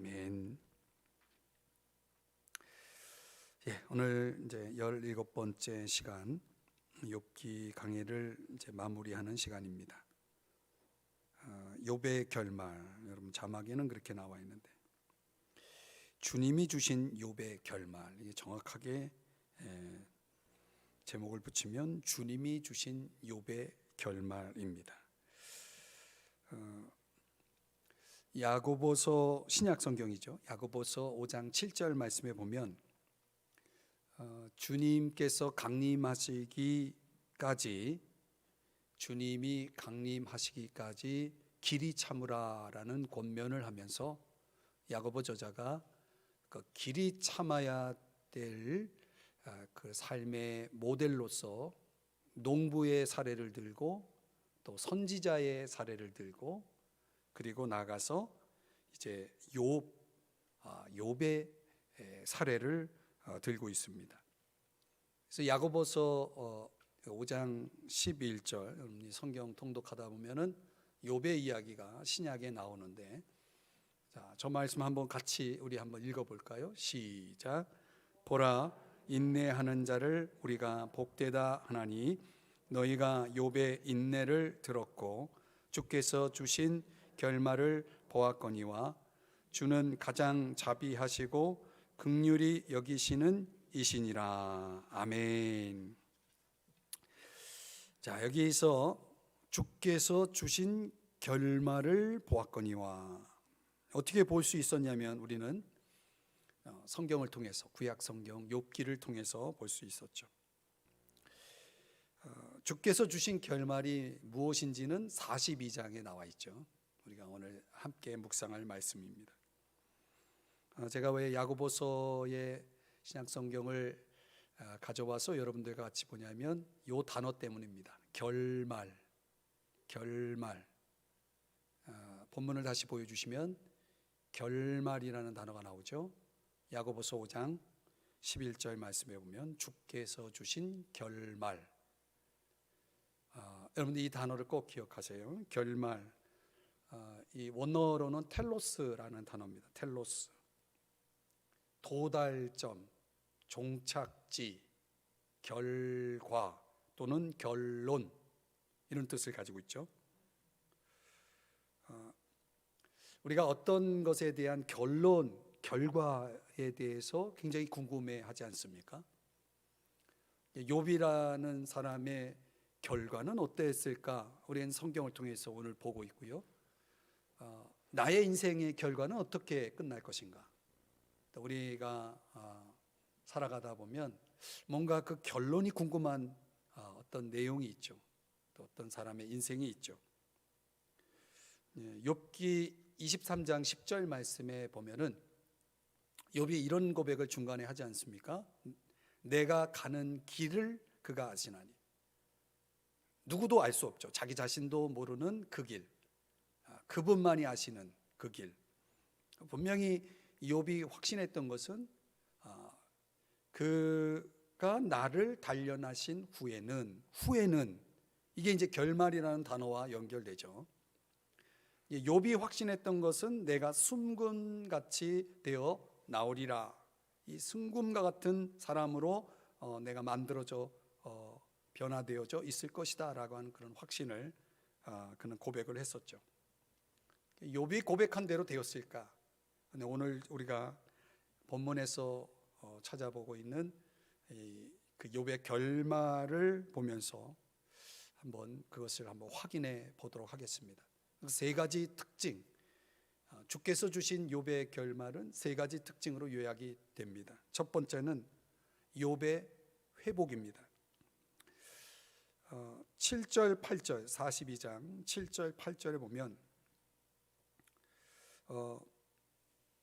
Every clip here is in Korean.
아멘. 오늘 이제 17번째 시간 욥기 강의를 이제 마무리하는 시간입니다. 욥의 결말, 여러분 자막에는 그렇게 나와 있는데 주님이 주신 욥의 결말, 이게 정확하게 제목을 붙이면 주님이 주신 욥의 결말입니다. 야고보서 신약 성경이죠. 야고보서 5장 7절 말씀에 보면 주님께서 강림하시기까지 길이 참으라라는 권면을 하면서 야고보 저자가 그 길이 참아야 될 그 삶의 모델로서 농부의 사례를 들고 또 선지자의 사례를 들고 그리고 나가서 이제 욥의 사례를 들고 있습니다. 그래서 야고보서 5장 11절, 여러분이 성경 통독하다 보면은 욥의 이야기가 신약에 나오는데, 자, 저 말씀 한번 같이 우리 한번 읽어볼까요? 시작. 보라, 인내하는 자를 우리가 복되다 하나니 너희가 욥의 인내를 들었고 주께서 주신 결말을 보았거니와 주는 가장 자비하시고 긍휼히 여기시는 이시니라. 아멘. 자, 여기서 주께서 주신 결말을 보았거니와, 어떻게 볼 수 있었냐면 우리는 성경을 통해서, 구약 성경 욥기를 통해서 볼 수 있었죠. 주께서 주신 결말이 무엇인지는 42장에 나와 있죠. 우리가 오늘 함께 묵상할 말씀입니다. 제가 왜 야고보서의 신약 성경을 가져와서 여러분들과 같이 보냐면 이 단어 때문입니다. 결말. 본문을 다시 보여주시면 결말이라는 단어가 나오죠. 야고보서 5장 11절 말씀에 보면 주께서 주신 결말. 여러분들 이 단어를 꼭 기억하세요. 결말. 이 원어로는 텔로스라는 단어입니다. 텔로스. 도달점, 종착지, 결과 또는 결론, 이런 뜻을 가지고 있죠. 우리가 어떤 것에 대한 결론, 결과에 대해서 굉장히 궁금해하지 않습니까? 욥이라는 사람의 결과는 어땠을까? 우리는 성경을 통해서 오늘 보고 있고요. 나의 인생의 결과는 어떻게 끝날 것인가? 우리가 살아가다 보면 뭔가 그 결론이 궁금한 어떤 내용이 있죠. 또 어떤 사람의 인생이 있죠. 욥기 23장 10절 말씀에 보면은 욥이 이런 고백을 중간에 하지 않습니까? 내가 가는 길을 그가 아시나니. 누구도 알 수 없죠. 자기 자신도 모르는 그 길, 그분만이 아시는 그 길. 분명히 욥이 확신했던 것은 그가 나를 단련하신 후에는 이게 이제 결말이라는 단어와 연결되죠. 욥이 확신했던 것은 내가 순금같이 되어 나오리라. 이 순금과 같은 사람으로 내가 만들어져 변화되어져 있을 것이다 라고 하는 그런 확신을 그는 고백을 했었죠. 욥이 고백한 대로 되었을까? 근데 오늘 우리가 본문에서 찾아보고 있는 그 욥의 결말을 보면서 그것을 한번 확인해 보도록 하겠습니다. 세 가지 특징, 주께서 주신 욥의 결말은 세 가지 특징으로 요약이 됩니다. 첫 번째는 욥의 회복입니다. 7절 8절 42장 7절 8절에 보면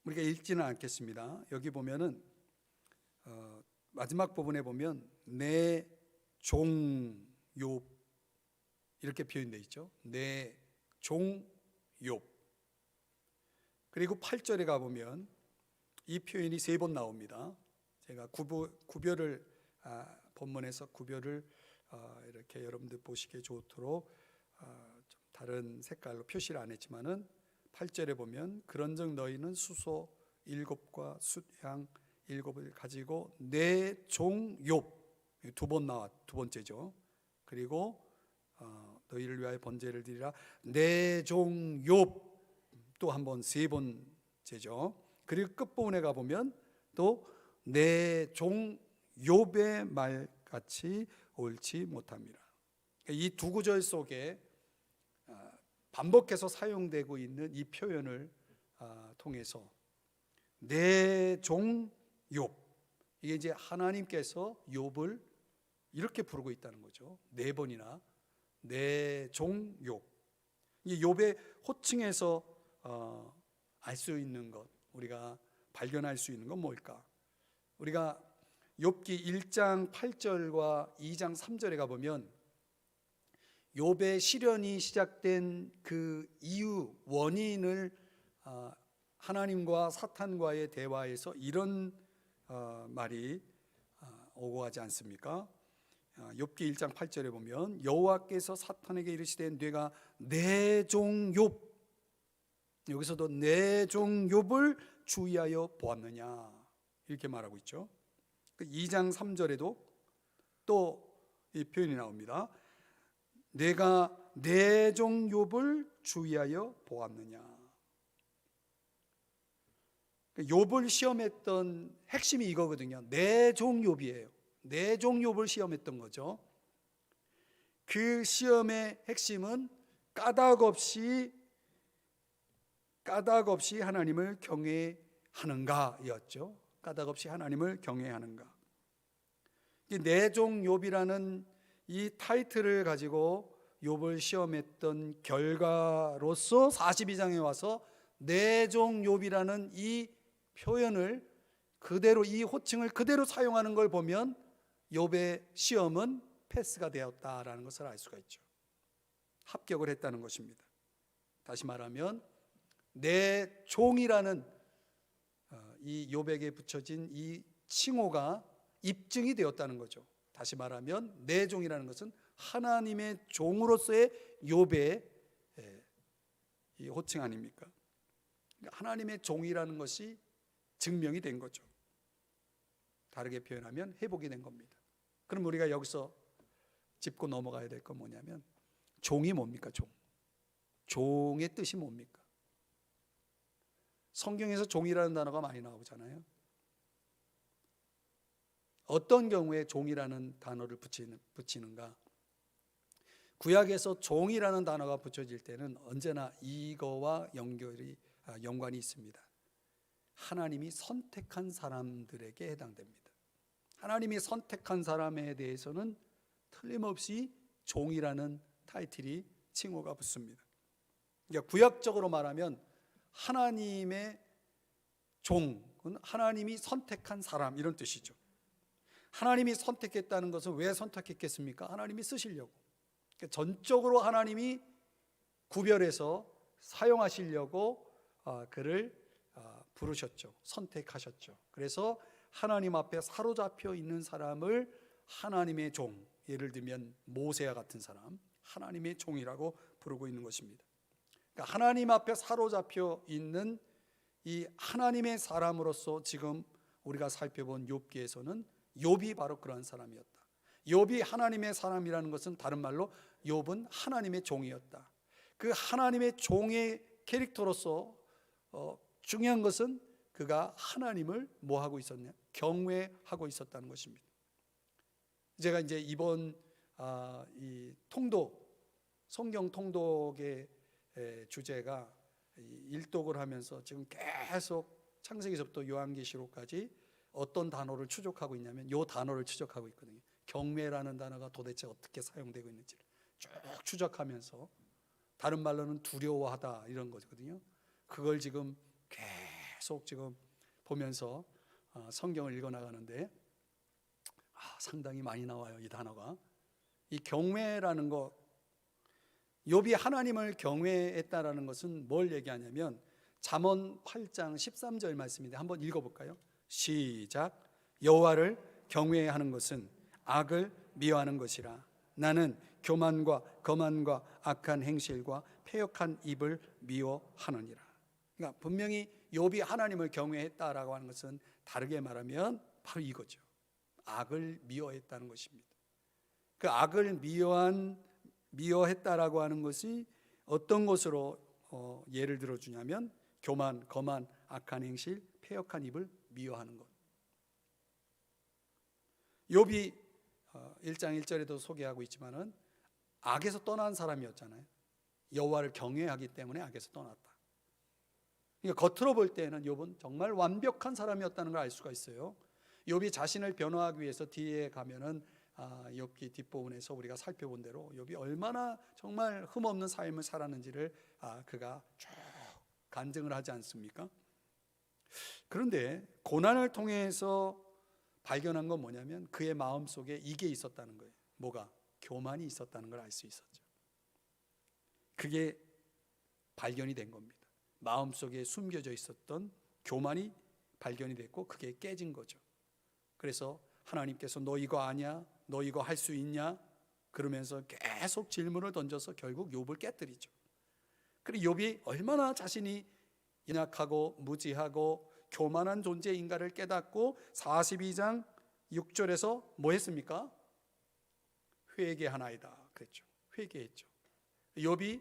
우리가 읽지는 않겠습니다. 여기 보면은 마지막 부분에 보면 내 종 욥 이렇게 표현되어 있죠. 내 종 욥. 그리고 8절에 가보면 이 표현이 세 번 나옵니다. 제가 구별을 본문에서 구별을 이렇게 여러분들 보시기에 좋도록 좀 다른 색깔로 표시를 안 했지만은 8절에 보면 그런즉 너희는 수소 7과 숫양 7을 가지고 내 종 욥, 두 번째죠. 그리고 너희를 위하여 번제를 드리라 내 종 욥, 또 한 번, 세 번째죠. 그리고 끝부분에 가보면 또 내 종 욥의 말같이 옳지 못함이라. 이 두 구절 속에 반복해서 사용되고 있는 이 표현을 통해서 내 종 욥, 이게 이제 하나님께서 욥을 이렇게 부르고 있다는 거죠. 네 번이나 내 종 욥. 이 욥의 호칭에서 알 수 있는 것, 우리가 발견할 수 있는 건 뭘까? 우리가 욥기 1장 8절과 2장 3절에 가보면 욥의 시련이 시작된 그 이유, 원인을 하나님과 사탄과의 대화에서 이런 말이 오고 가지 않습니까? 욥기 1장 8절에 보면 여호와께서 사탄에게 이르시되 내가 내 종 욥, 여기서도 내 종 욥을 주의하여 보았느냐 이렇게 말하고 있죠. 2장 3절에도 또 이 표현이 나옵니다. 내가 내 종 욥을 주의하여 보았느냐. 욥을 시험했던 핵심이 이거거든요. 내 종 욥이에요. 내 종 욥을 시험했던 거죠. 그 시험의 핵심은 까닭없이 하나님을 경외하는가였죠. 까닭없이 하나님을 경외하는가. 내 종 욥이라는 이 타이틀을 가지고 욥을 시험했던 결과로서 42장에 와서 내 종 욥이라는 이 표현을 그대로, 이 호칭을 그대로 사용하는 걸 보면 욥의 시험은 패스가 되었다라는 것을 알 수가 있죠. 합격을 했다는 것입니다. 다시 말하면 내 종이라는 이 욥에게 붙여진 이 칭호가 입증이 되었다는 거죠. 다시 말하면 내 종이라는 것은 하나님의 종으로서의 욥의 이 호칭 아닙니까? 하나님의 종이라는 것이 증명이 된 거죠. 다르게 표현하면 회복이 된 겁니다. 그럼 우리가 여기서 짚고 넘어가야 될 건 뭐냐면 종이 뭡니까? 종의 뜻이 뭡니까? 성경에서 종이라는 단어가 많이 나오잖아요. 어떤 경우에 종이라는 단어를 붙이는가? 구약에서 종이라는 단어가 붙여질 때는 언제나 이거와 연관이 있습니다. 하나님이 선택한 사람들에게 해당됩니다. 하나님이 선택한 사람에 대해서는 틀림없이 종이라는 타이틀이, 칭호가 붙습니다. 그러니까 구약적으로 말하면 하나님의 종은 하나님이 선택한 사람, 이런 뜻이죠. 하나님이 선택했다는 것은 왜 선택했겠습니까? 하나님이 쓰시려고. 그러니까 전적으로 하나님이 구별해서 사용하시려고 그를 부르셨죠. 선택하셨죠. 그래서 하나님 앞에 사로잡혀 있는 사람을 하나님의 종, 예를 들면 모세와 같은 사람, 하나님의 종이라고 부르고 있는 것입니다. 그러니까 하나님 앞에 사로잡혀 있는 이 하나님의 사람으로서 지금 우리가 살펴본 욥기에서는 욥이 바로 그러한 사람이었다. 욥이 하나님의 사람이라는 것은 다른 말로 욥은 하나님의 종이었다. 그 하나님의 종의 캐릭터로서 중요한 것은 그가 하나님을 뭐 하고 있었냐? 경외하고 있었다는 것입니다. 제가 이제 이번 이 성경 통독의 주제가 일독을 하면서 지금 계속 창세기서부터 요한계시록까지 어떤 단어를 추적하고 있냐면 이 단어를 추적하고 있거든요. 경외라는 단어가 도대체 어떻게 사용되고 있는지를 쭉 추적하면서, 다른 말로는 두려워하다 이런 거거든요. 그걸 지금 계속 지금 보면서 성경을 읽어나가는데 상당히 많이 나와요. 이 단어가. 이 경외라는 것, 욥이 하나님을 경외했다라는 것은 뭘 얘기하냐면 잠언 8장 13절 말씀인데 한번 읽어볼까요? 시작. 여호와를 경외하는 것은 악을 미워하는 것이라. 나는 교만과 거만과 악한 행실과 패역한 입을 미워하느니라. 그러니까 분명히 욥이 하나님을 경외했다라고 하는 것은 다르게 말하면 바로 이거죠. 악을 미워했다는 것입니다. 그 악을 미워했다라고 하는 것이 어떤 것으로 예를 들어주냐면 교만, 거만, 악한 행실, 패역한 입을 미워하는 것. 욥이 1장 1절에도 소개하고 있지만은 악에서 떠난 사람이었잖아요. 여호와를 경외하기 때문에 악에서 떠났다. 그러니까 겉으로 볼 때는 욥은 정말 완벽한 사람이었다는 걸 알 수가 있어요. 욥이 자신을 변호하기 위해서 뒤에 가면은 욥기 뒷부분에서 우리가 살펴본 대로 욥이 얼마나 정말 흠없는 삶을 살았는지를 그가 쭉 간증을 하지 않습니까? 그런데 고난을 통해서 발견한 건 뭐냐면 그의 마음속에 이게 있었다는 거예요. 뭐가? 교만이 있었다는 걸 알 수 있었죠. 그게 발견이 된 겁니다. 마음속에 숨겨져 있었던 교만이 발견이 됐고 그게 깨진 거죠. 그래서 하나님께서 너 이거 아냐? 너 이거 할 수 있냐? 그러면서 계속 질문을 던져서 결국 욥을 깨뜨리죠. 그리고 욥이 얼마나 자신이 연약하고 무지하고 교만한 존재인가를 깨닫고 42장 6절에서 뭐 했습니까? 회개하나이다 그랬죠. 회개했죠. 욥이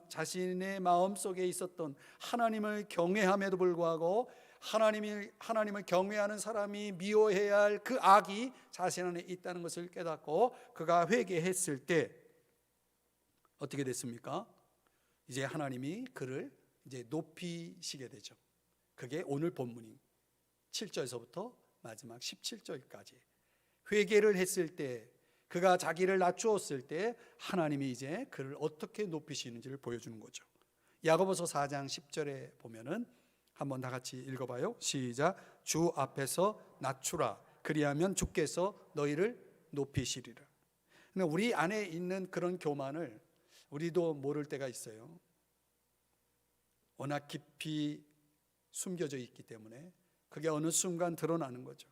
자신의 마음속에 있었던 하나님을 경외함에도 불구하고 하나님을 경외하는 사람이 미워해야 할 그 악이 자신 안에 있다는 것을 깨닫고 그가 회개했을 때 어떻게 됐습니까? 이제 하나님이 그를 이제 높이시게 되죠. 그게 오늘 본문인 7절에서부터 마지막 17절까지 회개를 했을 때 그가 자기를 낮추었을 때 하나님이 이제 그를 어떻게 높이시는지를 보여주는 거죠. 야고보서 4장 10절에 보면은 한번 다 같이 읽어봐요. 시작. 주 앞에서 낮추라. 그리하면 주께서 너희를 높이시리라. 근데 우리 안에 있는 그런 교만을 우리도 모를 때가 있어요. 워낙 깊이 숨겨져 있기 때문에 그게 어느 순간 드러나는 거죠.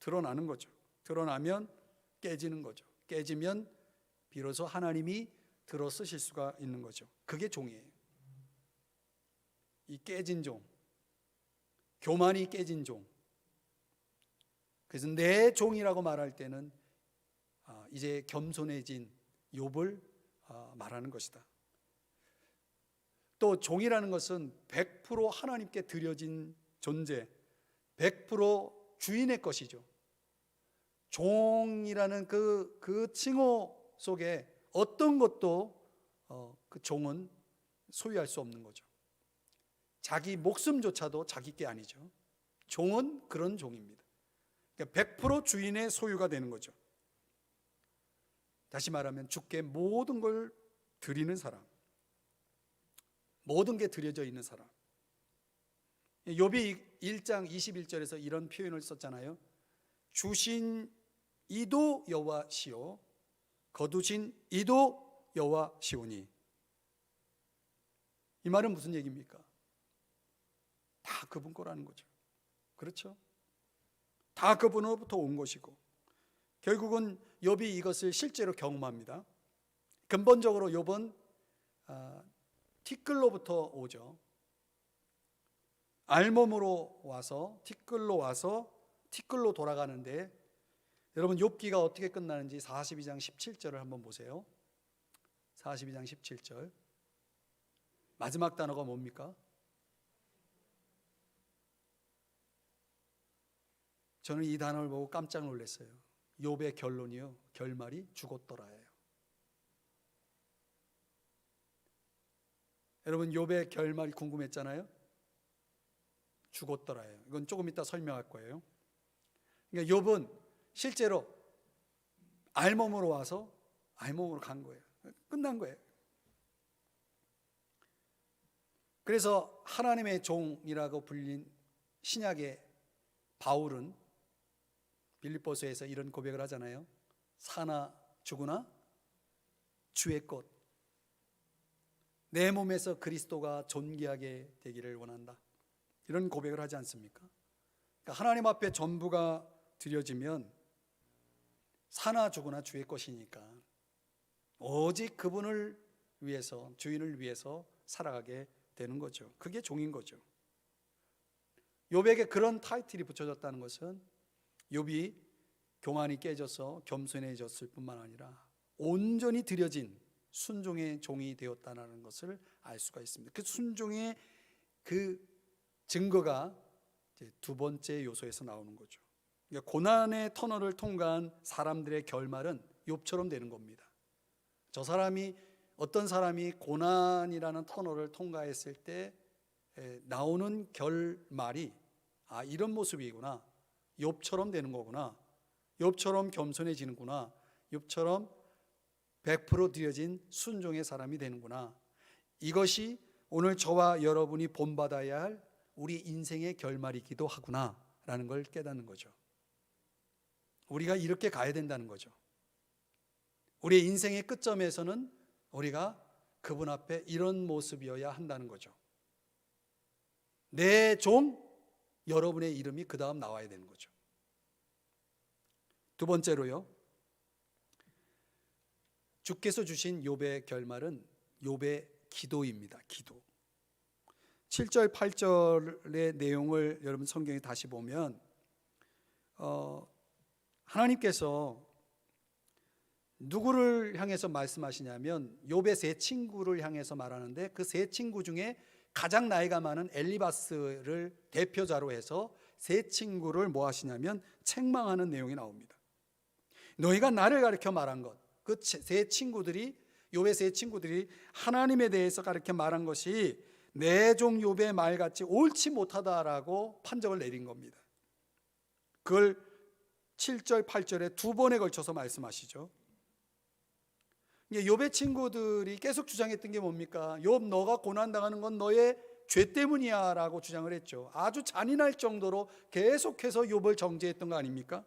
드러나면 깨지는 거죠. 깨지면 비로소 하나님이 들어 쓰실 수가 있는 거죠. 그게 종이에요. 이 깨진 종, 교만이 깨진 종. 그래서 내 종이라고 말할 때는 이제 겸손해진 욥을 말하는 것이다. 또 종이라는 것은 100% 하나님께 드려진 존재, 100% 주인의 것이죠. 종이라는 그 칭호 속에 어떤 것도 그 종은 소유할 수 없는 거죠. 자기 목숨조차도 자기 게 아니죠. 종은 그런 종입니다. 그러니까 100% 주인의 소유가 되는 거죠. 다시 말하면 주께 모든 걸 드리는 사람, 모든 게 드려져 있는 사람. 욥이 1장 21절에서 이런 표현을 썼잖아요. 주신 이도 여호와시오 거두신 이도 여호와시오니. 이 말은 무슨 얘기입니까? 다 그분 거라는 거죠. 그렇죠? 다 그분으로부터 온 것이고 결국은 욥이 이것을 실제로 경험합니다. 근본적으로 욥은 티끌로부터 오죠. 알몸으로 와서 티끌로 와서 티끌로 돌아가는데 여러분 욥기가 어떻게 끝나는지 42장 17절을 한번 보세요. 42장 17절 마지막 단어가 뭡니까? 저는 이 단어를 보고 깜짝 놀랐어요. 욥의 결론이요, 결말이 죽었더라예요. 여러분 욥의 결말이 궁금했잖아요. 죽었더라예요. 이건 조금 이따 설명할 거예요. 그러니까 욥은 실제로 알몸으로 와서 알몸으로 간 거예요. 끝난 거예요. 그래서 하나님의 종이라고 불린 신약의 바울은 빌립보서에서 이런 고백을 하잖아요. 사나 죽으나 주의 것, 내 몸에서 그리스도가 존귀하게 되기를 원한다. 이런 고백을 하지 않습니까? 그러니까 하나님 앞에 전부가 드려지면 사나 죽으나 주의 것이니까 오직 그분을 위해서, 주인을 위해서 살아가게 되는 거죠. 그게 종인 거죠. 욥에게 그런 타이틀이 붙여졌다는 것은 욥이 교만이 깨져서 겸손해졌을 뿐만 아니라 온전히 들여진 순종의 종이 되었다는 것을 알 수가 있습니다. 그 순종의 그 증거가 이제 두 번째 요소에서 나오는 거죠. 그러니까 고난의 터널을 통과한 사람들의 결말은 욥처럼 되는 겁니다. 저 사람이, 어떤 사람이 고난이라는 터널을 통과했을 때 나오는 결말이 이런 모습이구나, 욥처럼 되는 거구나, 욥처럼 겸손해지는구나, 욥처럼 100% 드려진 순종의 사람이 되는구나, 이것이 오늘 저와 여러분이 본받아야 할 우리 인생의 결말이기도 하구나 라는 걸 깨닫는 거죠. 우리가 이렇게 가야 된다는 거죠. 우리의 인생의 끝점에서는 우리가 그분 앞에 이런 모습이어야 한다는 거죠. 내 종, 여러분의 이름이 그 다음 나와야 되는 거죠. 두 번째로요, 주께서 주신 욥의 결말은 욥의 기도입니다. 기도. 7절 8절의 내용을 여러분 성경에 다시 보면 하나님께서 누구를 향해서 말씀하시냐면 욥의 세 친구를 향해서 말하는데, 그 세 친구 중에 가장 나이가 많은 엘리바스를 대표자로 해서 세 친구를 뭐 하시냐면 책망하는 내용이 나옵니다. 너희가 나를 가리켜 말한 것, 그 세 친구들이, 욥의 세 친구들이 하나님에 대해서 가리켜 말한 것이 내 종 욥의 말같이 옳지 못하다라고 판정을 내린 겁니다. 그걸 7절 8절에 두 번에 걸쳐서 말씀하시죠. 욥의 친구들이 계속 주장했던 게 뭡니까? 욥, 너가 고난당하는 건 너의 죄 때문이야 라고 주장을 했죠. 아주 잔인할 정도로 계속해서 욥을 정죄했던 거 아닙니까?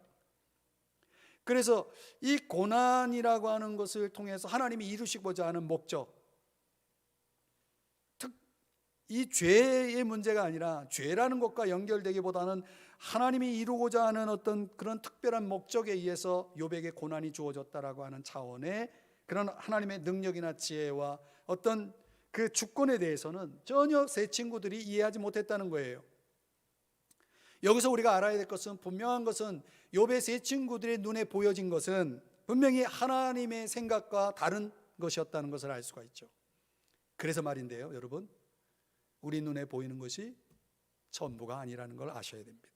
그래서 이 고난이라고 하는 것을 통해서 하나님이 이루시고자 하는 목적, 이 죄의 문제가 아니라 죄라는 것과 연결되기보다는 하나님이 이루고자 하는 어떤 그런 특별한 목적에 의해서 욥에게 고난이 주어졌다라고 하는 차원의 그런 하나님의 능력이나 지혜와 어떤 그 주권에 대해서는 전혀 세 친구들이 이해하지 못했다는 거예요. 여기서 우리가 알아야 될 것은, 분명한 것은 욥의 세 친구들의 눈에 보여진 것은 분명히 하나님의 생각과 다른 것이었다는 것을 알 수가 있죠. 그래서 말인데요, 여러분, 우리 눈에 보이는 것이 전부가 아니라는 걸 아셔야 됩니다.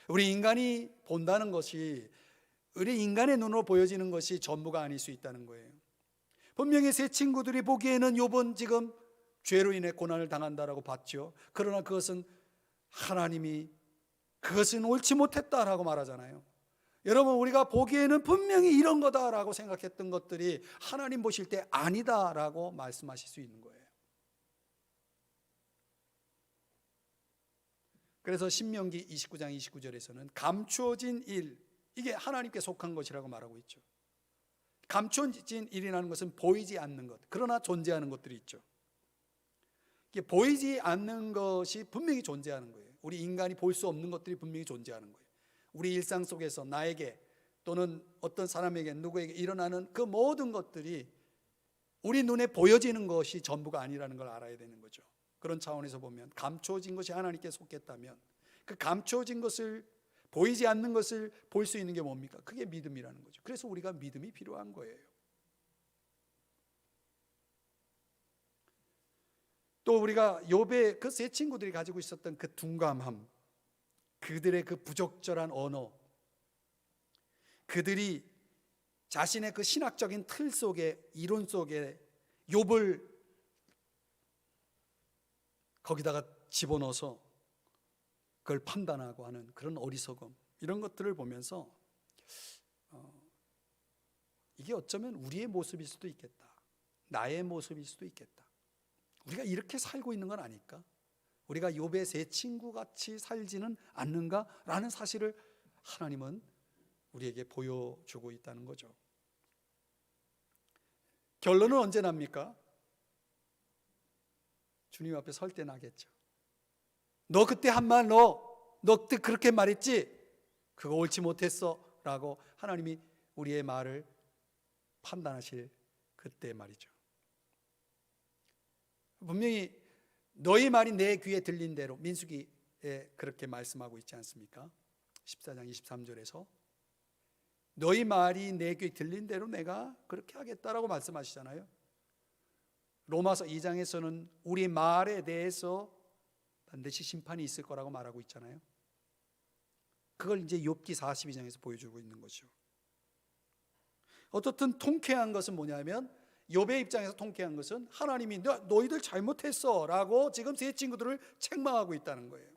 우리 인간이 본다는 것이, 우리 인간의 눈으로 보여지는 것이 전부가 아닐 수 있다는 거예요. 분명히 세 친구들이 보기에는 욥은 지금 죄로 인해 고난을 당한다라고 봤죠. 그러나 그것은 하나님이 그것은 옳지 못했다라고 말하잖아요. 여러분, 우리가 보기에는 분명히 이런 거다라고 생각했던 것들이 하나님 보실 때 아니다라고 말씀하실 수 있는 거예요. 그래서 신명기 29장 29절에서는 감추어진 일, 이게 하나님께 속한 것이라고 말하고 있죠. 감추어진 일이라는 것은 보이지 않는 것, 그러나 존재하는 것들이 있죠. 이게 보이지 않는 것이 분명히 존재하는 거예요. 우리 인간이 볼 수 없는 것들이 분명히 존재하는 거예요. 우리 일상 속에서 나에게 또는 어떤 사람에게, 누구에게 일어나는 그 모든 것들이 우리 눈에 보여지는 것이 전부가 아니라는 걸 알아야 되는 거죠. 그런 차원에서 보면 감추어진 것이 하나님께 속했다면 그 감추어진 것을, 보이지 않는 것을 볼 수 있는 게 뭡니까? 그게 믿음이라는 거죠. 그래서 우리가 믿음이 필요한 거예요. 또 우리가 욥의 그 세 친구들이 가지고 있었던 그 둔감함, 그들의 그 부적절한 언어, 그들이 자신의 그 신학적인 틀 속에, 이론 속에 욥을 거기다가 집어넣어서 그걸 판단하고 하는 그런 어리석음, 이런 것들을 보면서 이게 어쩌면 우리의 모습일 수도 있겠다, 나의 모습일 수도 있겠다, 우리가 이렇게 살고 있는 건 아닐까, 우리가 욥의 세 친구같이 살지는 않는가라는 사실을 하나님은 우리에게 보여주고 있다는 거죠. 결론은 언제 납니까? 주님 앞에 설 때 나겠죠. 너 그때 한 말, 너 그때 그렇게 말했지? 그거 옳지 못했어 라고 하나님이 우리의 말을 판단하실 그때 말이죠. 분명히 너희 말이 내 귀에 들린 대로, 민수기에 그렇게 말씀하고 있지 않습니까? 14장 23절에서 너희 말이 내 귀에 들린 대로 내가 그렇게 하겠다라고 말씀하시잖아요. 로마서 2장에서는 우리 말에 대해서 반드시 심판이 있을 거라고 말하고 있잖아요. 그걸 이제 욥기 42장에서 보여주고 있는 거죠. 어떻든 통쾌한 것은 뭐냐면, 욥의 입장에서 통쾌한 것은 하나님이 너희들 잘못했어 라고 지금 세 친구들을 책망하고 있다는 거예요.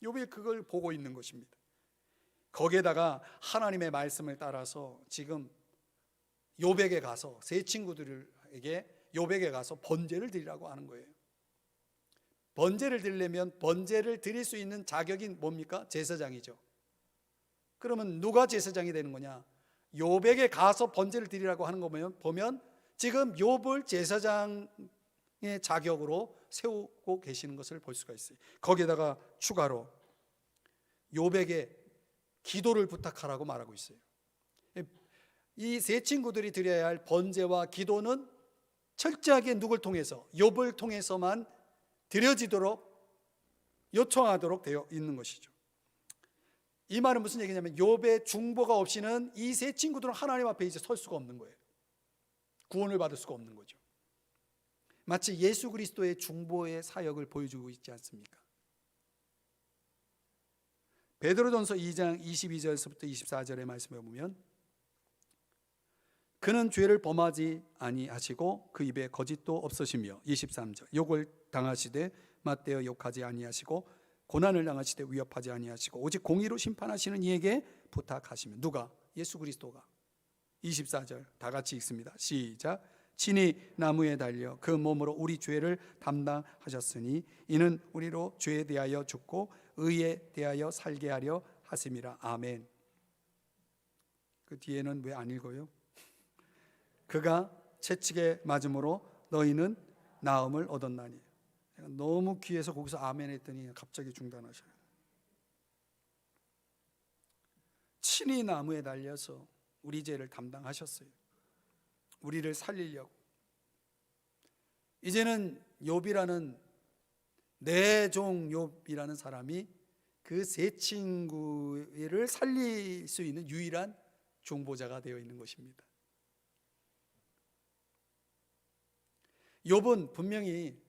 욥이 그걸 보고 있는 것입니다. 거기에다가 하나님의 말씀을 따라서 지금 욥에게 가서, 세 친구들에게 욥에게 가서 번제를 드리라고 하는 거예요. 번제를 드리려면 번제를 드릴 수 있는 자격이 뭡니까? 제사장이죠. 그러면 누가 제사장이 되는 거냐? 욥에게 가서 번제를 드리라고 하는 거 보면 지금 욥을 제사장의 자격으로 세우고 계시는 것을 볼 수가 있어요. 거기에다가 추가로 욥에게 기도를 부탁하라고 말하고 있어요. 이 세 친구들이 드려야 할 번제와 기도는 철저하게 누굴 통해서? 욥을 통해서만 드려지도록 요청하도록 되어 있는 것이죠. 이 말은 무슨 얘기냐면, 욥의 중보가 없이는 이 세 친구들은 하나님 앞에 이제 설 수가 없는 거예요. 구원을 받을 수가 없는 거죠. 마치 예수 그리스도의 중보의 사역을 보여주고 있지 않습니까? 베드로전서 2장 22절에서부터 24절의 말씀을 보면, 그는 죄를 범하지 아니하시고 그 입에 거짓도 없으시며, 23절, 욕을 당하시되 맞대어 욕하지 아니하시고 고난을 당하시되 위협하지 아니하시고 오직 공의로 심판하시는 이에게 부탁하시면. 누가? 예수 그리스도가. 24절 다 같이 읽습니다. 시작. 친히 나무에 달려 그 몸으로 우리 죄를 담당하셨으니 이는 우리로 죄에 대하여 죽고 의에 대하여 살게 하려 하심이라. 아멘. 그 뒤에는 왜 안 읽어요? 그가 채찍에 맞음으로 너희는 나음을 얻었나니. 너무 귀해서 거기서 아멘 했더니 갑자기 중단하셔요. 친히 나무에 달려서 우리 죄를 담당하셨어요. 우리를 살리려고. 이제는 욥이라는, 내 종 욥이라는 사람이 그 세 친구를 살릴 수 있는 유일한 중보자가 되어 있는 것입니다. 욥은 분명히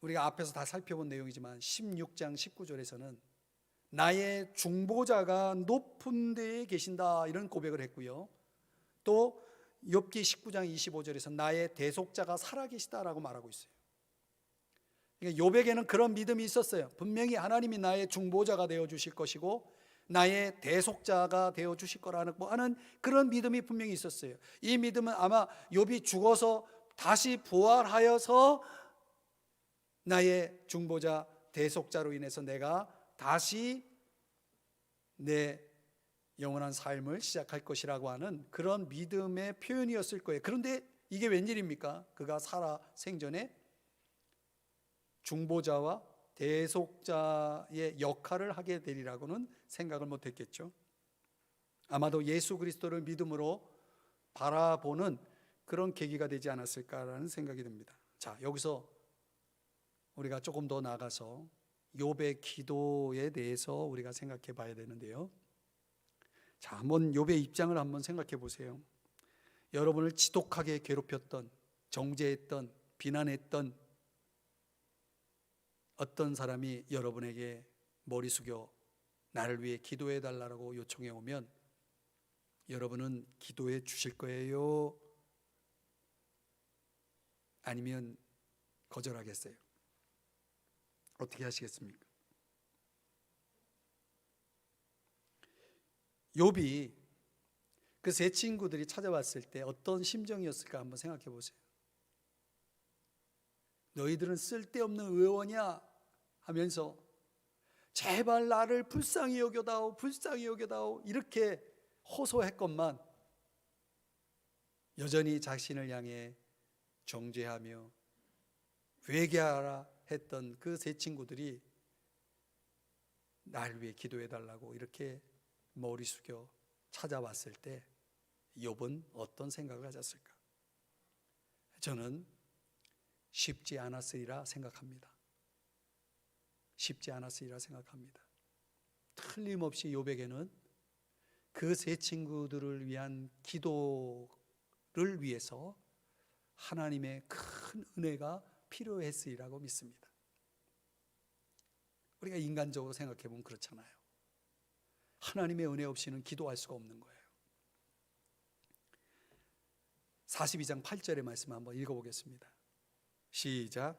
우리가 앞에서 다 살펴본 내용이지만 16장 19절에서는 나의 중보자가 높은 데에 계신다 이런 고백을 했고요. 또 욥기 19장 25절에서 나의 대속자가 살아계시다라고 말하고 있어요. 그러니까 욥에게는 그런 믿음이 있었어요. 분명히 하나님이 나의 중보자가 되어 주실 것이고 나의 대속자가 되어 주실 거라는 하는 그런 믿음이 분명히 있었어요. 이 믿음은 아마 욥이 죽어서 다시 부활하여서 나의 중보자 대속자로 인해서 내가 다시 내 영원한 삶을 시작할 것이라고 하는 그런 믿음의 표현이었을 거예요. 그런데 이게 웬일입니까? 그가 살아 생전에 중보자와 대속자의 역할을 하게 되리라고는 생각을 못했겠죠. 아마도 예수 그리스도를 믿음으로 바라보는 그런 계기가 되지 않았을까라는 생각이 듭니다. 자, 여기서 우리가 조금 더 나가서 욥의 기도에 대해서 우리가 생각해 봐야 되는데요. 자, 한번 욥의 입장을 한번 생각해 보세요. 여러분을 지독하게 괴롭혔던, 정죄했던, 비난했던 어떤 사람이 여러분에게 머리 숙여 나를 위해 기도해 달라고 요청해 오면 여러분은 기도해 주실 거예요? 아니면 거절하겠어요? 어떻게 하시겠습니까? 욥이 그 세 친구들이 찾아왔을 때 어떤 심정이었을까 한번 생각해 보세요. 너희들은 쓸데없는 의원이야 하면서 제발 나를 불쌍히 여겨다오, 불쌍히 여겨다오 이렇게 호소했건만 여전히 자신을 향해 정죄하며 회개하라 했던 그 세 친구들이 날 위해 기도해 달라고 이렇게 머리 숙여 찾아왔을 때 욥은 어떤 생각을 가졌을까? 저는 쉽지 않았으리라 생각합니다. 쉽지 않았으리라 생각합니다. 틀림없이 욥에게는 그 세 친구들을 위한 기도를 위해서 하나님의 큰 은혜가 필요했으리라고 믿습니다. 우리가 인간적으로 생각해 보면 그렇잖아요. 하나님의 은혜 없이는 기도할 수가 없는 거예요. 42장 8절의 말씀 한번 읽어보겠습니다. 시작.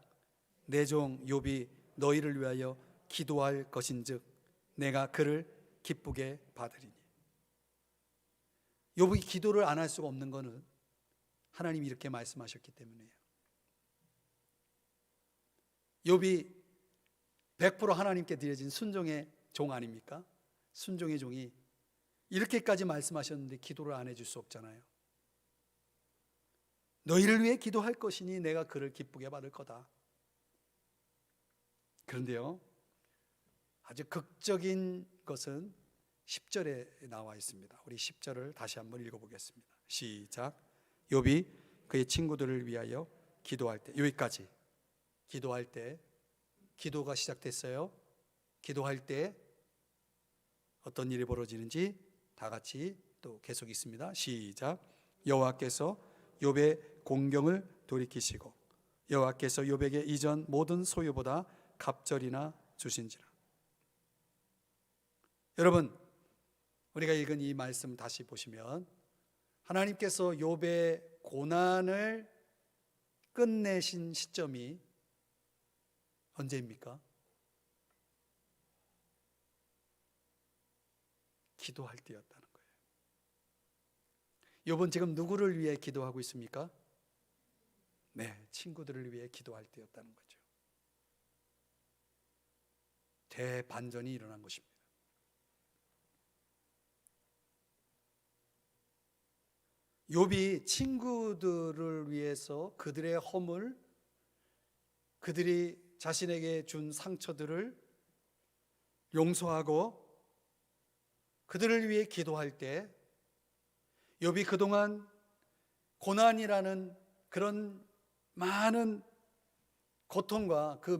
내 종 욥이 너희를 위하여 기도할 것인즉 내가 그를 기쁘게 받으리니. 욥이 기도를 안 할 수가 없는 것은 하나님이 이렇게 말씀하셨기 때문이에요. 욥이 100% 하나님께 드려진 순종의 종 아닙니까? 순종의 종이 이렇게까지 말씀하셨는데 기도를 안 해줄 수 없잖아요. 너희를 위해 기도할 것이니 내가 그를 기쁘게 받을 거다. 그런데요, 아주 극적인 것은 10절에 나와 있습니다. 우리 10절을 다시 한번 읽어보겠습니다. 시작. 욥이 그의 친구들을 위하여 기도할 때, 여기까지 기도할 때, 기도가 시작됐어요. 기도할 때 어떤 일이 벌어지는지 다 같이 또 계속 있습니다. 시작. 여호와께서 욥의 공경을 돌이키시고 여호와께서 욥에게 이전 모든 소유보다 갑절이나 주신지라. 여러분, 우리가 읽은 이 말씀 다시 보시면 하나님께서 욥의 고난을 끝내신 시점이 언제입니까? 기도할 때였다는 거예요. 욥은 지금 누구를 위해 기도하고 있습니까? 네, 친구들을 위해 기도할 때였다는 거죠. 대반전이 일어난 것입니다. 욥이 친구들을 위해서 그들의 허물, 그들이 자신에게 준 상처들을 용서하고 그들을 위해 기도할 때 욥이 그동안 고난이라는 그런 많은 고통과 그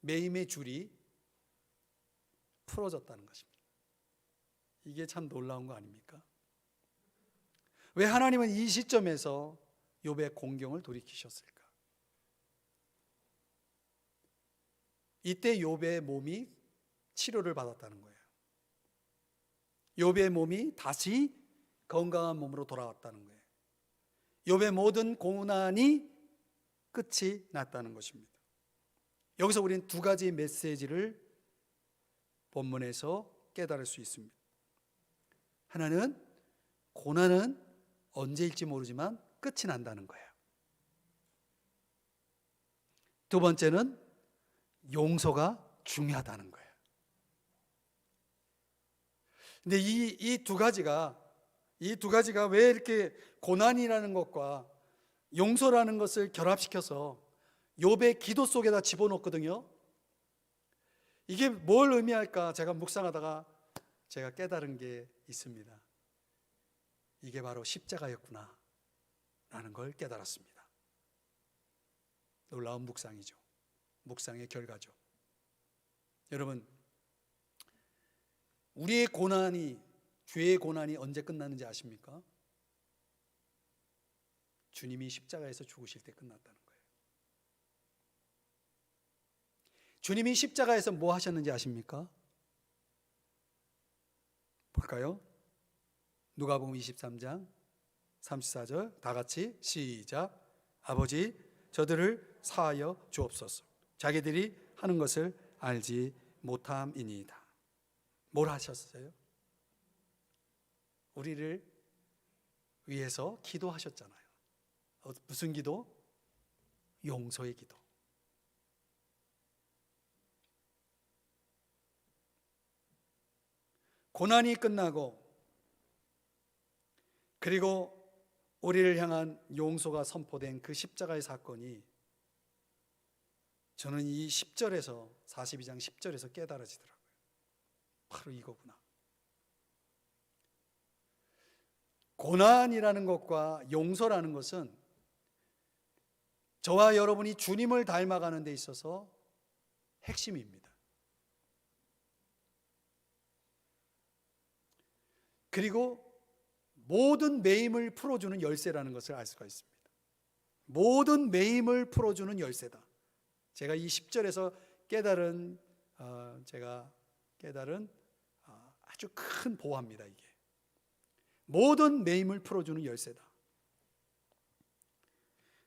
매임의 줄이 풀어졌다는 것입니다. 이게 참 놀라운 거 아닙니까? 왜 하나님은 이 시점에서 욥의 공경을 돌이키셨을까? 이때 욥의 몸이 치료를 받았다는 거예요. 욥의 몸이 다시 건강한 몸으로 돌아왔다는 거예요. 욥의 모든 고난이 끝이 났다는 것입니다. 여기서 우리는 두 가지 메시지를 본문에서 깨달을 수 있습니다. 하나는 고난은 언제일지 모르지만 끝이 난다는 거예요. 두 번째는 용서가 중요하다는 거예요. 근데 이 두 가지가 왜 이렇게 고난이라는 것과 용서라는 것을 결합시켜서 욥의 기도 속에다 집어넣거든요. 이게 뭘 의미할까? 제가 묵상하다가 제가 깨달은 게 있습니다. 이게 바로 십자가였구나 라는 걸 깨달았습니다. 놀라운 묵상이죠. 묵상의 결과죠. 여러분, 우리의 고난이, 죄의 고난이 언제 끝나는지 아십니까? 주님이 십자가에서 죽으실 때 끝났다는 거예요. 주님이 십자가에서 뭐 하셨는지 아십니까? 볼까요? 누가복음 23장 34절 다 같이 시작. 아버지, 저들을 사하여 주옵소서. 자기들이 하는 것을 알지 못함이니이다. 뭘 하셨어요? 우리를 위해서 기도하셨잖아요. 무슨 기도? 용서의 기도. 고난이 끝나고 그리고 우리를 향한 용서가 선포된 그 십자가의 사건이 저는 이 10절에서 42장 10절에서 깨달아지더라고요. 바로 이거구나. 고난이라는 것과 용서라는 것은 저와 여러분이 주님을 닮아가는 데 있어서 핵심입니다. 그리고 모든 매임을 풀어주는 열쇠라는 것을 알 수가 있습니다. 모든 매임을 풀어주는 열쇠다. 제가 이 10절에서 제가 깨달은 아주 큰 보화입니다. 이게 모든 매임을 풀어주는 열쇠다.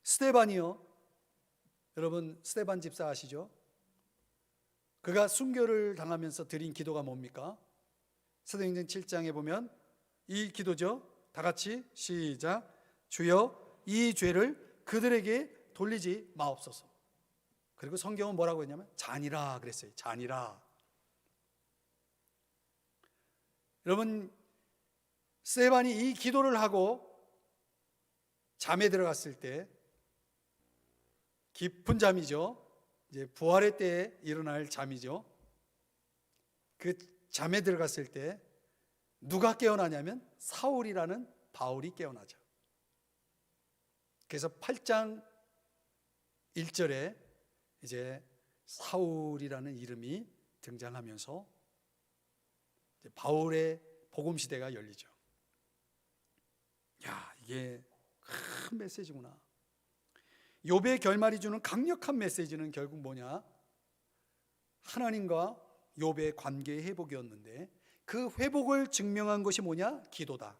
스데반이요, 여러분 스데반 집사 아시죠? 그가 순교를 당하면서 드린 기도가 뭡니까? 사도행전 7장에 보면 이 기도죠. 다 같이 시작. 주여 이 죄를 그들에게 돌리지 마옵소서. 그리고 성경은 뭐라고 했냐면 잔이라 그랬어요. 잔이라. 여러분, 스데반이 이 기도를 하고 잠에 들어갔을 때, 깊은 잠이죠. 이제 부활의 때에 일어날 잠이죠. 그 잠에 들어갔을 때 누가 깨어나냐면 사울이라는 바울이 깨어나죠. 그래서 8장 1절에 이제 사울이라는 이름이 등장하면서 이제 바울의 복음 시대가 열리죠. 야, 이게 큰 메시지구나. 욥의 결말이 주는 강력한 메시지는 결국 뭐냐? 하나님과 욥의 관계의 회복이었는데 그 회복을 증명한 것이 뭐냐? 기도다.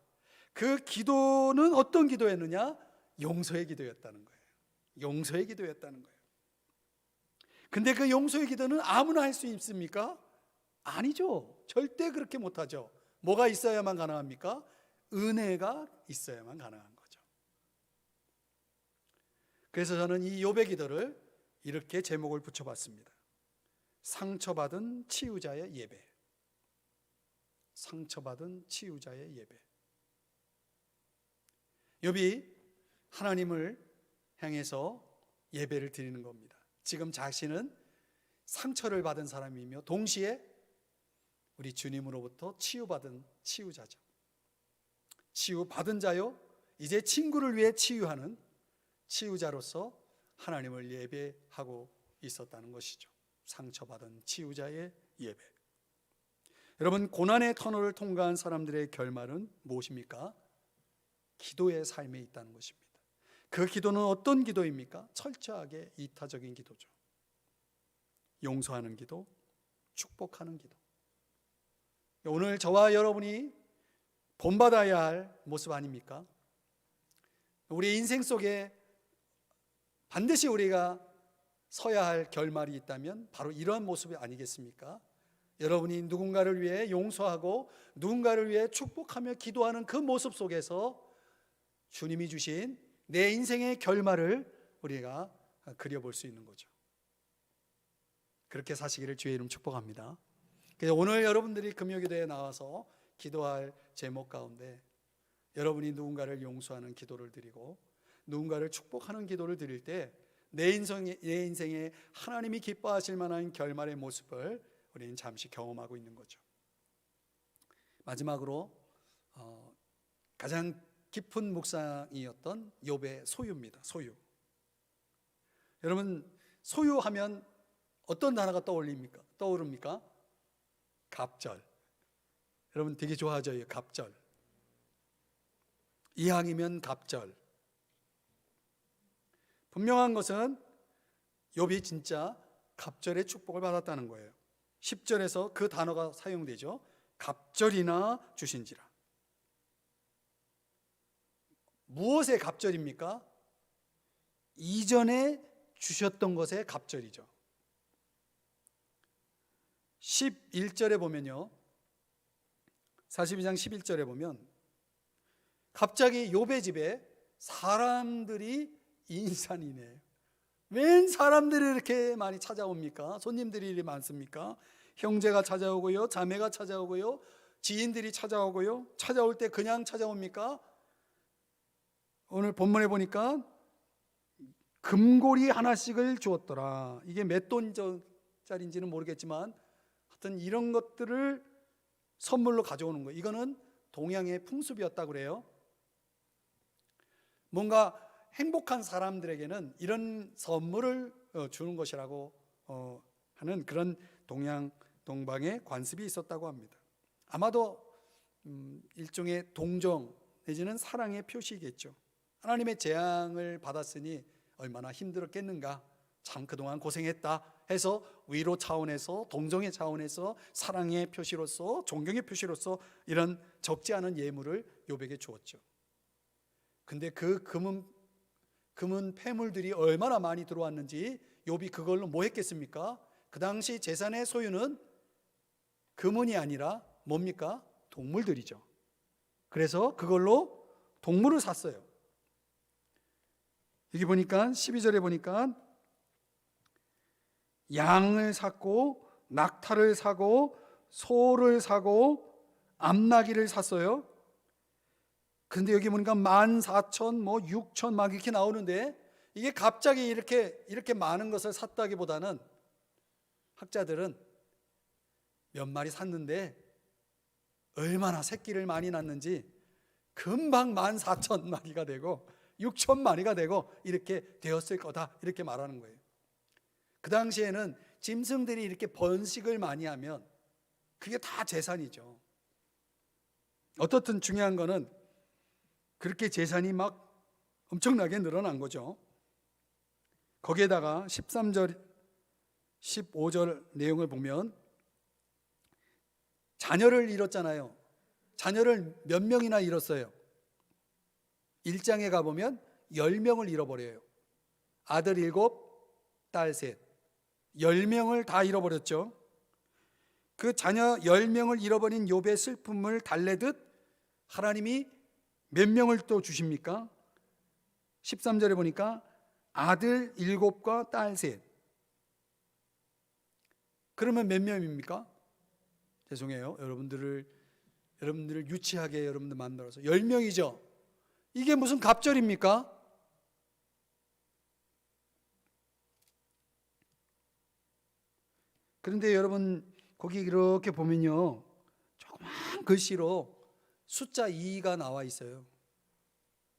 그 기도는 어떤 기도였느냐? 용서의 기도였다는 거예요. 용서의 기도였다는 거예요. 근데 그 용서의 기도는 아무나 할 수 있습니까? 아니죠. 절대 그렇게 못하죠. 뭐가 있어야만 가능합니까? 은혜가 있어야만 가능한 거죠. 그래서 저는 이 욥의 기도를 이렇게 제목을 붙여봤습니다. 상처받은 치유자의 예배. 상처받은 치유자의 예배. 욥이 하나님을 향해서 예배를 드리는 겁니다. 지금 자신은 상처를 받은 사람이며 동시에 우리 주님으로부터 치유받은 치유자죠. 치유받은 자요, 이제 친구를 위해 치유하는 치유자로서 하나님을 예배하고 있었다는 것이죠. 상처받은 치유자의 예배. 여러분, 고난의 터널을 통과한 사람들의 결말은 무엇입니까? 기도의 삶에 있다는 것입니다. 그 기도는 어떤 기도입니까? 철저하게 이타적인 기도죠. 용서하는 기도, 축복하는 기도. 오늘 저와 여러분이 본받아야 할 모습 아닙니까? 우리 인생 속에 반드시 우리가 서야 할 결말이 있다면 바로 이러한 모습이 아니겠습니까? 여러분이 누군가를 위해 용서하고 누군가를 위해 축복하며 기도하는 그 모습 속에서 주님이 주신 내 인생의 결말을 우리가 그려볼 수 있는 거죠. 그렇게 사시기를 주의 이름 축복합니다. 그래서 오늘 여러분들이 금요기도에 나와서 기도할 제목 가운데 여러분이 누군가를 용서하는 기도를 드리고 누군가를 축복하는 기도를 드릴 때 내 인생에 하나님이 기뻐하실 만한 결말의 모습을 우리는 잠시 경험하고 있는 거죠. 마지막으로 가장 깊은 묵상이었던 욥의 소유입니다. 소유. 여러분, 소유하면 어떤 단어가 떠오릅니까? 갑절. 여러분 되게 좋아하죠, 이 갑절. 이왕이면 갑절. 분명한 것은 욥이 진짜 갑절의 축복을 받았다는 거예요. 10절에서 그 단어가 사용되죠. 갑절이나 주신지라. 무엇의 갑절입니까? 이전에 주셨던 것의 갑절이죠. 11절에 보면요, 42장 11절에 보면 갑자기 욥의 집에 사람들이 인산이네. 웬 사람들이 이렇게 많이 찾아옵니까? 손님들이 이렇게 많습니까? 형제가 찾아오고요, 자매가 찾아오고요, 지인들이 찾아오고요. 찾아올 때 그냥 찾아옵니까? 오늘 본문에 보니까 금고리 하나씩을 주었더라. 이게 몇 돈짜리인지는 모르겠지만 하여튼 이런 것들을 선물로 가져오는 거예요. 이거는 동양의 풍습이었다고 그래요. 뭔가 행복한 사람들에게는 이런 선물을 주는 것이라고 하는 그런 동방의 관습이 있었다고 합니다. 아마도 일종의 동정 내지는 사랑의 표시겠죠. 하나님의 재앙을 받았으니 얼마나 힘들었겠는가, 참 그동안 고생했다 해서 위로 차원에서, 동정의 차원에서, 사랑의 표시로서, 존경의 표시로서 이런 적지 않은 예물을 욥에게 주었죠. 근데 그 금은 폐물들이 얼마나 많이 들어왔는지 욥이 그걸로 뭐 했겠습니까? 그 당시 재산의 소유는 금은이 아니라 뭡니까? 동물들이죠. 그래서 그걸로 동물을 샀어요. 여기 보니까 12절에 보니까 양을 샀고 낙타를 사고 소를 사고 암나귀를 샀어요. 근데 여기 보니까 14,000, 6,000 막 이렇게 나오는데, 이게 갑자기 이렇게 많은 것을 샀다기보다는 학자들은 몇 마리 샀는데 얼마나 새끼를 많이 낳는지 금방 14,000마리가 되고 6,000마리가 되고 이렇게 되었을 거다, 이렇게 말하는 거예요. 그 당시에는 짐승들이 이렇게 번식을 많이 하면 그게 다 재산이죠. 어떻든 중요한 거는 그렇게 재산이 막 엄청나게 늘어난 거죠. 거기에다가 13절, 15절 내용을 보면 자녀를 잃었잖아요. 자녀를 몇 명이나 잃었어요? 1장에 가보면 10명을 잃어버려요. 아들 7, 딸 3, 10명을 다 잃어버렸죠. 그 자녀 10명을 잃어버린 욥의 슬픔을 달래듯 하나님이 몇 명을 또 주십니까? 13절에 보니까 아들 7과 딸 3. 그러면 몇 명입니까? 죄송해요. 여러분들을 유치하게 여러분들 만들어서 10명이죠. 이게 무슨 갑절입니까? 그런데 여러분 거기 이렇게 보면요, 조그만 글씨로 숫자 2가 나와 있어요.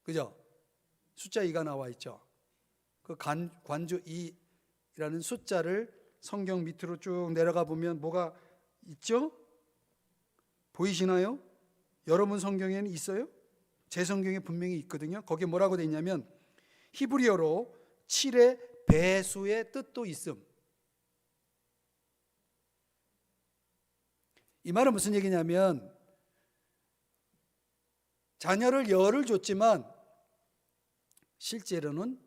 그죠? 숫자 2가 나와 있죠. 그 관주 2라는 숫자를 성경 밑으로 쭉 내려가 보면 뭐가 있죠? 보이시나요? 여러분 성경에는 있어요? 제 성경에 분명히 있거든요. 거기에 뭐라고 되어 있냐면 히브리어로 7의 배수의 뜻도 있음. 이 말은 무슨 얘기냐면 자녀를 열을 줬지만 실제로는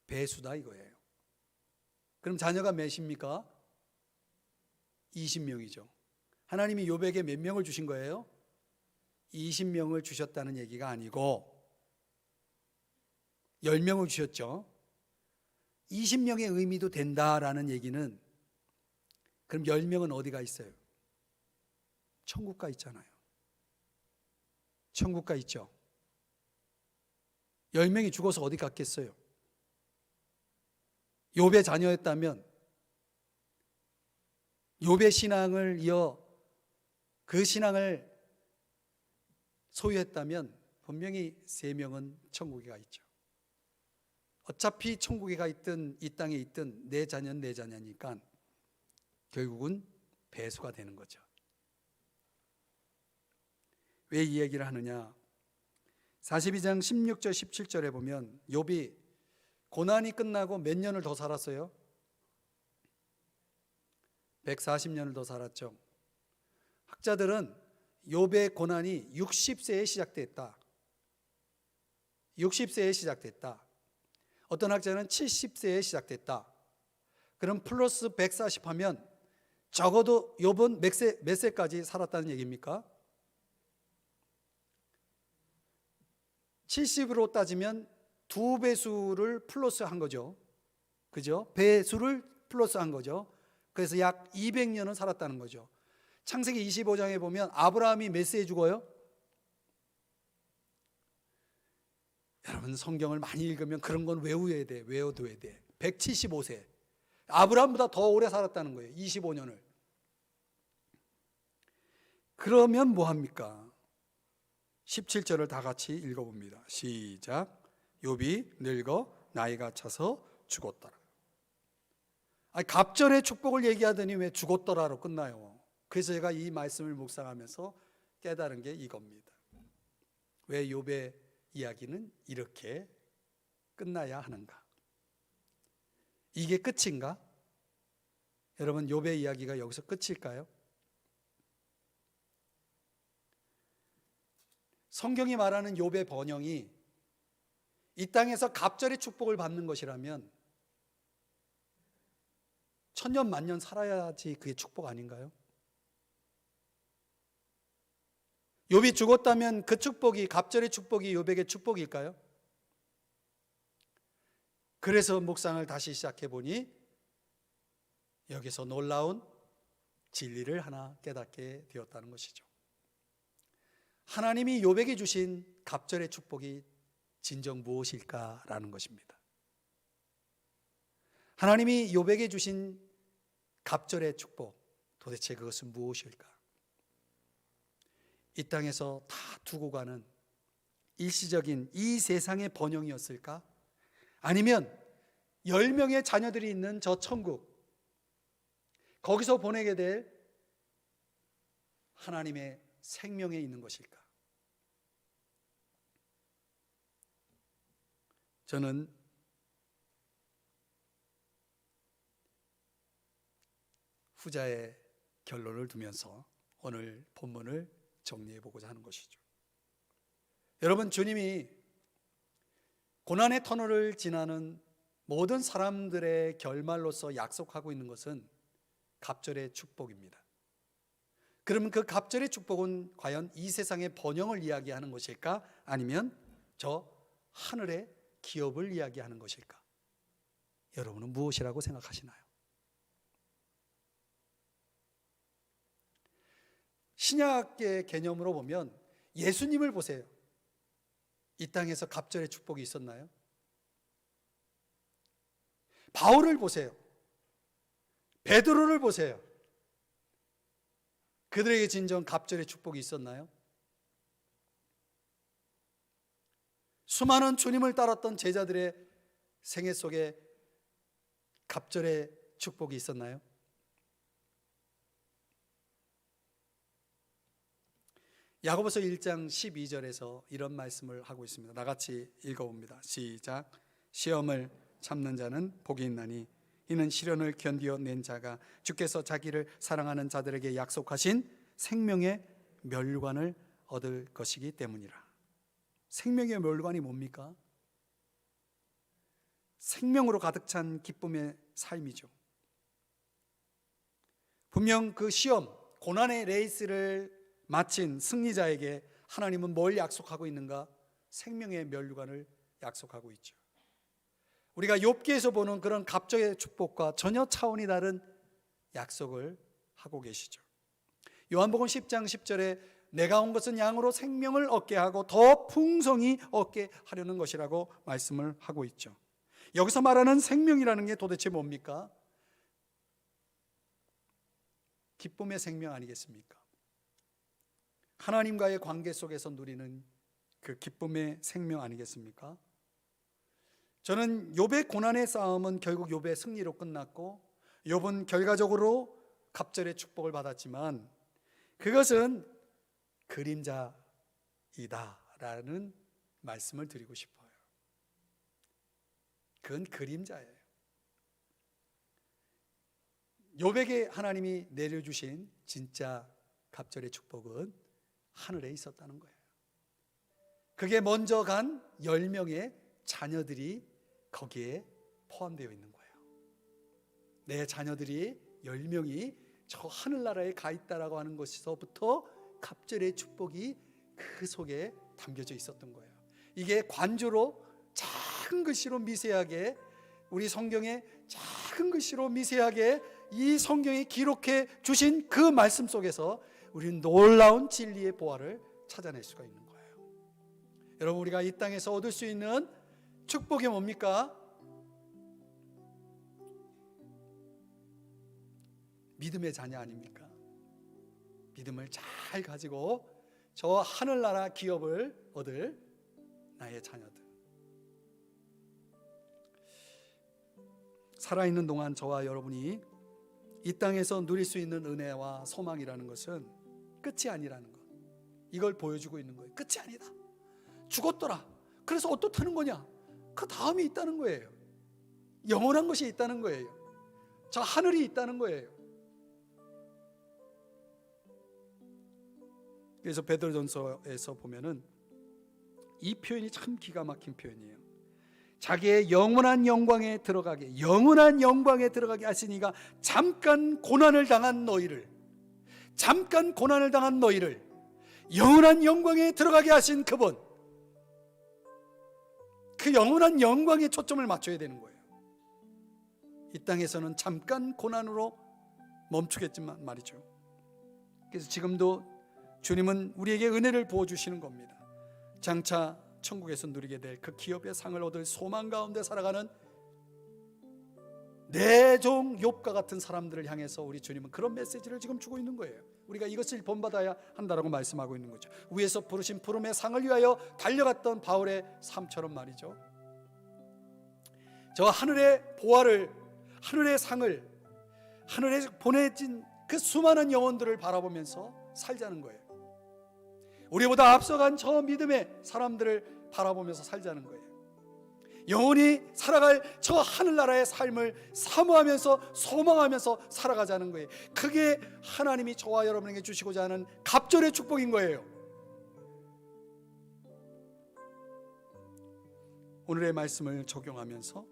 배수다 이거예요. 그럼 자녀가 몇입니까? 20명이죠. 하나님이 욥에게 몇 명을 주신 거예요? 20명을 주셨다는 얘기가 아니고 10명을 주셨죠. 20명의 의미도 된다라는 얘기는 그럼 10명은 어디가 있어요? 천국가 있잖아요. 천국가 있죠. 10명이 죽어서 어디 갔겠어요? 욥의 자녀였다면, 욥의 신앙을 이어 그 신앙을 소유했다면 분명히 3명은 천국에 가 있죠. 어차피 천국에 가 있든 이 땅에 있든 내 자녀는 내 자녀니까 결국은 배수가 되는 거죠. 왜 이 얘기를 하느냐? 42장 16절 17절에 보면 욥이 고난이 끝나고 몇 년을 더 살았어요? 140년을 더 살았죠. 학자들은 욥의 고난이 60세에 시작됐다. 60세에 시작됐다. 어떤 학자는 70세에 시작됐다. 그럼 플러스 140 하면 적어도 욥은 몇 세까지 살았다는 얘기입니까? 70으로 따지면 2배수를 플러스 한 거죠. 그죠? 배수를 플러스 한 거죠. 그래서 약 200년은 살았다는 거죠. 창세기 25장에 보면 아브라함이 몇 세에 죽어요? 여러분 성경을 많이 읽으면 그런 건 외워야 돼. 외워둬야 돼. 175세. 아브라함보다 더 오래 살았다는 거예요. 25년을. 그러면 뭐 합니까? 17절을 다 같이 읽어봅니다. 시작. 욥이 늙어 나이가 차서 죽었더라. 아니, 갑절의 축복을 얘기하더니 왜 죽었더라로 끝나요? 그래서 제가 이 말씀을 묵상하면서 깨달은 게 이겁니다. 왜 욥의 이야기는 이렇게 끝나야 하는가? 이게 끝인가? 여러분, 욥의 이야기가 여기서 끝일까요? 성경이 말하는 욥의 번영이 이 땅에서 갑절의 축복을 받는 것이라면 천년 만년 살아야지 그게 축복 아닌가요? 욥이 죽었다면 그 축복이, 갑절의 축복이 욥에게 축복일까요? 그래서 묵상을 다시 시작해 보니 여기서 놀라운 진리를 하나 깨닫게 되었다는 것이죠. 하나님이 욥에게 주신 갑절의 축복이 진정 무엇일까라는 것입니다. 하나님이 욥에게 주신 갑절의 축복, 도대체 그것은 무엇일까? 이 땅에서 다 두고 가는 일시적인 이 세상의 번영이었을까? 아니면 10명의 자녀들이 있는 저 천국, 거기서 보내게 될 하나님의 생명에 있는 것일까? 저는 후자의 결론을 두면서 오늘 본문을 정리해 보고자 하는 것이죠. 여러분, 주님이 고난의 터널을 지나는 모든 사람들의 결말로서 약속하고 있는 것은 갑절의 축복입니다. 그러면 그 갑절의 축복은 과연 이 세상의 번영을 이야기하는 것일까? 아니면 저 하늘의 기업을 이야기하는 것일까? 여러분은 무엇이라고 생각하시나요? 신약의 개념으로 보면 예수님을 보세요. 이 땅에서 갑절의 축복이 있었나요? 바울을 보세요. 베드로를 보세요. 그들에게 진정 갑절의 축복이 있었나요? 수많은 주님을 따랐던 제자들의 생애 속에 갑절의 축복이 있었나요? 야고보서 1장 12절에서 이런 말씀을 하고 있습니다. 나같이 읽어봅니다. 시작. 시험을 참는 자는 복이 있나니 이는 시련을 견디어 낸 자가 주께서 자기를 사랑하는 자들에게 약속하신 생명의 멸관을 얻을 것이기 때문이라. 생명의 멸관이 뭡니까? 생명으로 가득 찬 기쁨의 삶이죠. 분명 그 시험, 고난의 레이스를 마친 승리자에게 하나님은 뭘 약속하고 있는가? 생명의 멸관을 약속하고 있죠. 우리가 욥기에서 보는 그런 갑절의 축복과 전혀 차원이 다른 약속을 하고 계시죠. 요한복음 10장 10절에 내가 온 것은 양으로 생명을 얻게 하고 더 풍성히 얻게 하려는 것이라고 말씀을 하고 있죠. 여기서 말하는 생명이라는 게 도대체 뭡니까? 기쁨의 생명 아니겠습니까? 하나님과의 관계 속에서 누리는 그 기쁨의 생명 아니겠습니까? 저는 욥의 고난의 싸움은 결국 욥의 승리로 끝났고 욥은 결과적으로 갑절의 축복을 받았지만 그것은 그림자이다라는 말씀을 드리고 싶어요. 그건 그림자예요. 욥에게 하나님이 내려주신 진짜 갑절의 축복은 하늘에 있었다는 거예요. 그게 먼저 간 10명의 자녀들이 거기에 포함되어 있는 거예요. 내 자녀들이 10명이 저 하늘나라에 가 있다라고 하는 것에서부터 갑절의 축복이 그 속에 담겨져 있었던 거예요. 이게 관조로 작은 글씨로 미세하게, 우리 성경에 작은 글씨로 미세하게 이 성경이 기록해 주신 그 말씀 속에서 우리는 놀라운 진리의 보화를 찾아낼 수가 있는 거예요. 여러분, 우리가 이 땅에서 얻을 수 있는 축복이 뭡니까? 믿음의 자녀 아닙니까? 믿음을 잘 가지고 저 하늘나라 기업을 얻을 나의 자녀들. 살아있는 동안 저와 여러분이 이 땅에서 누릴 수 있는 은혜와 소망이라는 것은 끝이 아니라는 것, 이걸 보여주고 있는 거예요. 끝이 아니다. 죽었더라. 그래서 어떻다는 거냐? 그 다음이 있다는 거예요. 영원한 것이 있다는 거예요. 저 하늘이 있다는 거예요. 그래서 베드로전서에서 보면은 이 표현이 참 기가 막힌 표현이에요. 자기의 영원한 영광에 들어가게 하시니가 잠깐 고난을 당한 너희를 영원한 영광에 들어가게 하신 그분, 그 영원한 영광에 초점을 맞춰야 되는 거예요. 이 땅에서는 잠깐 고난으로 멈추겠지만 말이죠. 그래서 지금도 주님은 우리에게 은혜를 부어주시는 겁니다. 장차 천국에서 누리게 될 그 기업의 상을 얻을 소망 가운데 살아가는 내 종 욥과 같은 사람들을 향해서 우리 주님은 그런 메시지를 지금 주고 있는 거예요. 우리가 이것을 본받아야 한다라고 말씀하고 있는 거죠. 위에서 부르신 부름의 상을 위하여 달려갔던 바울의 삶처럼 말이죠. 저 하늘의 보화를, 하늘의 상을, 하늘에 보내진 그 수많은 영혼들을 바라보면서 살자는 거예요. 우리보다 앞서간 저 믿음의 사람들을 바라보면서 살자는 거예요. 영원히 살아갈 저 하늘나라의 삶을 사모하면서 소망하면서 살아가자는 거예요. 그게 하나님이 저와 여러분에게 주시고자 하는 갑절의 축복인 거예요. 오늘의 말씀을 적용하면서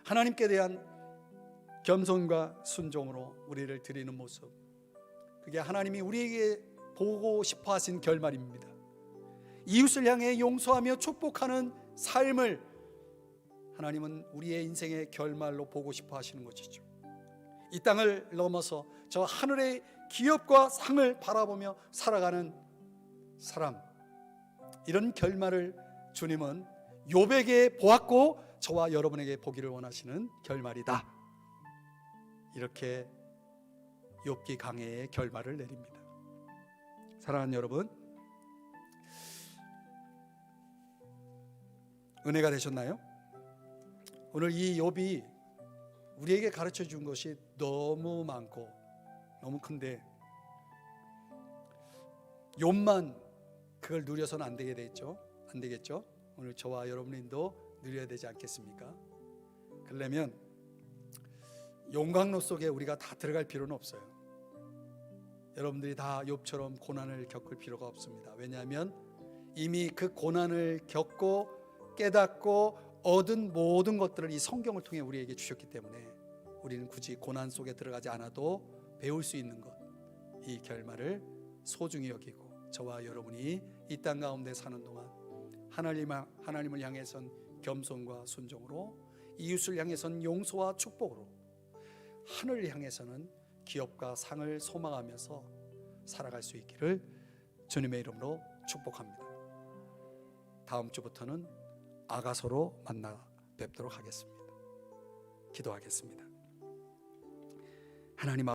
하나님께 대한 겸손과 순종으로 우리를 드리는 모습, 그게 하나님이 우리에게 보고 싶어 하신 결말입니다. 이웃을 향해 용서하며 축복하는 삶을 하나님은 우리의 인생의 결말로 보고 싶어 하시는 것이죠. 이 땅을 넘어서 저 하늘의 기업과 상을 바라보며 살아가는 사람, 이런 결말을 주님은 욥에게 보았고 저와 여러분에게 보기를 원하시는 결말이다. 이렇게 욥기 강해의 결말을 내립니다. 사랑하는 여러분, 은혜가 되셨나요? 오늘 이 욥이 우리에게 가르쳐 준 것이 너무 많고 너무 큰데 욥만 그걸 누려서는 안 되겠죠? 오늘 저와 여러분도 누려야 되지 않겠습니까? 그러려면 용광로 속에 우리가 다 들어갈 필요는 없어요. 여러분들이 다 욥처럼 고난을 겪을 필요가 없습니다. 왜냐하면 이미 그 고난을 겪고 깨닫고 얻은 모든 것들을 이 성경을 통해 우리에게 주셨기 때문에 우리는 굳이 고난 속에 들어가지 않아도 배울 수 있는 것, 이 결말을 소중히 여기고 저와 여러분이 이 땅 가운데 사는 동안 하나님을 향해선 겸손과 순종으로, 이웃을 향해선 용서와 축복으로, 하늘을 향해서는 기업과 상을 소망하면서 살아갈 수 있기를 주님의 이름으로 축복합니다. 다음 주부터는 아가서로 만나 뵙도록 하겠습니다. 기도하겠습니다. 하나님